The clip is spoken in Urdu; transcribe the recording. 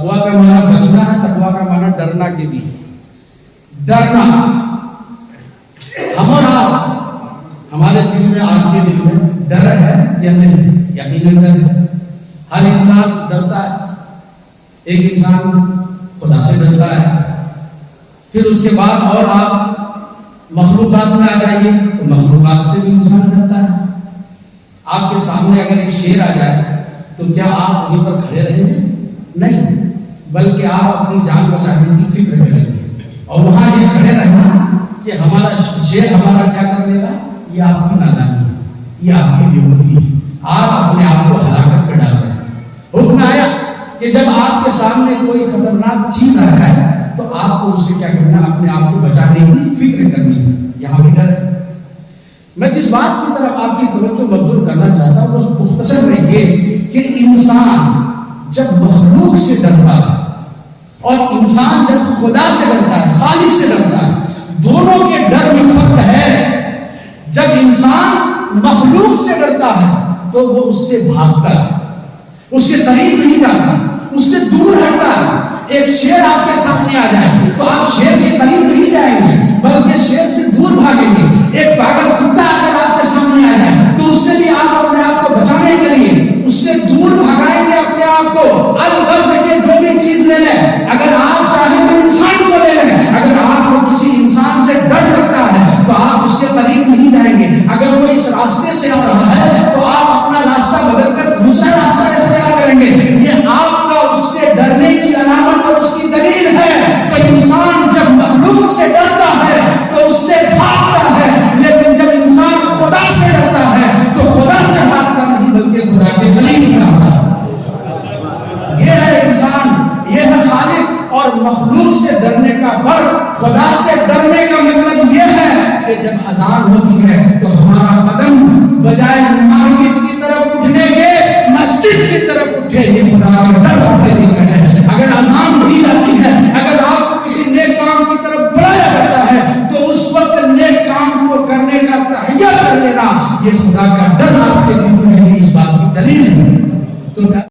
تقویٰ کا معنی بچنا ہے، تقویٰ کا معنی ڈرنا کے بھی ڈرنا. ہمارے دل میں، آپ کے دل میں ڈر ہے یا نہیں؟ یقیناً ڈر ہے. ہر انسان ڈرتا ہے. ایک انسان خدا سے ڈرتا ہے، پھر اس کے بعد اور آپ مخلوقات میں آ جائیے تو مخلوقات سے بھی انسان ڈرتا ہے. آپ کے سامنے اگر ایک شیر آ جائے تو کیا آپ وہیں پر کھڑے رہیں گے؟ نہیں، بلکہ آپ اپنی جان بچانے کی فکر کریں گے. اور وہاں یہ کھڑے رہنا کہ ہمارا شیر ہمارا کیا کر لے گا، یہ آپ کی نادانی ہے، یہ آپ کی بیوقوفی ہے. آپ اپنے آپ کو ہلاکت میں ڈال رہے ہیں. حکم آیا کہ جب آپ کے سامنے کوئی خطرناک چیز آ جائے تو آپ کو اس سے کیا کرنا، اپنے آپ کو بچانے کی فکر کرنی ہے. یہاں بھی ڈر ہے. میں جس بات کی طرف آپ کی توجہ مبذول کرنا چاہتا ہوں وہ مختصر میں یہ کہ انسان جب مخلوق سے ڈرتا ہے اور انسان جب خدا سے ڈرتا ہے، خالق سے ڈرتا ہے، دونوں کے ڈر میں فرق ہے. جب انسان مخلوق سے ڈرتا ہے تو وہ اس سے بھاگتا ہے، اس کے قریب نہیں جاتا، اس سے دور ہٹتا ہے. ایک شیر آپ کے سامنے آ جائے تو آپ شیر کے قریب نہیں جائیں گے بلکہ شیر سے دور بھاگیں گے. ایک پاگل کتا اگر آپ کے سامنے آ جائے تو اس سے بھی آپ اپنے آپ کو بچانے کے لیے اس سے دور بھگائیں گے اپنے آپ کو. الغرض کے جو بھی چیز لے لیں، اگر آپ چاہیں تو انسان کو لے لیں. اگر آپ کو کسی انسان سے ڈر لگتا ہے تو آپ اس کے قریب نہیں جائیں گے. اگر وہ اس راستے سے آ رہا ہے تو آپ اپنا راستہ بدل کر دوسرا راستہ اختیار کریں گے. یہ آپ کا اس سے ڈرنے کی علامت اور اس کی دلیل ہے کہ انسان جب مخلوق سے ڈرتا ہے تو اس سے بھاگتا ہے، لیکن جب انسان خدا سے ڈرتا ہے تو خدا سے بھاگتا نہیں بلکہ خدا کے قریب جاتا ہے. یہ ہے انسان، یہ ہے خالق اور مخلوق سے ڈرنے کا فرق. خدا سے ڈرنے کا مطلب یہ ہے کہ جب اذان ہوتی ہے تو ہمارا قدم بجائے مسجد کی طرف اٹھنے کے مسجد کی طرف اٹھے. یہ خدا کا ڈر ہمارے دل میں ہے. اگر اذان نہیں جاتی ہے، اگر آپ کو کسی نیک کام کی طرف بلایا جاتا ہے تو اس وقت نیک کام کو کرنے کا تہیہ کر لینا یہ خدا کا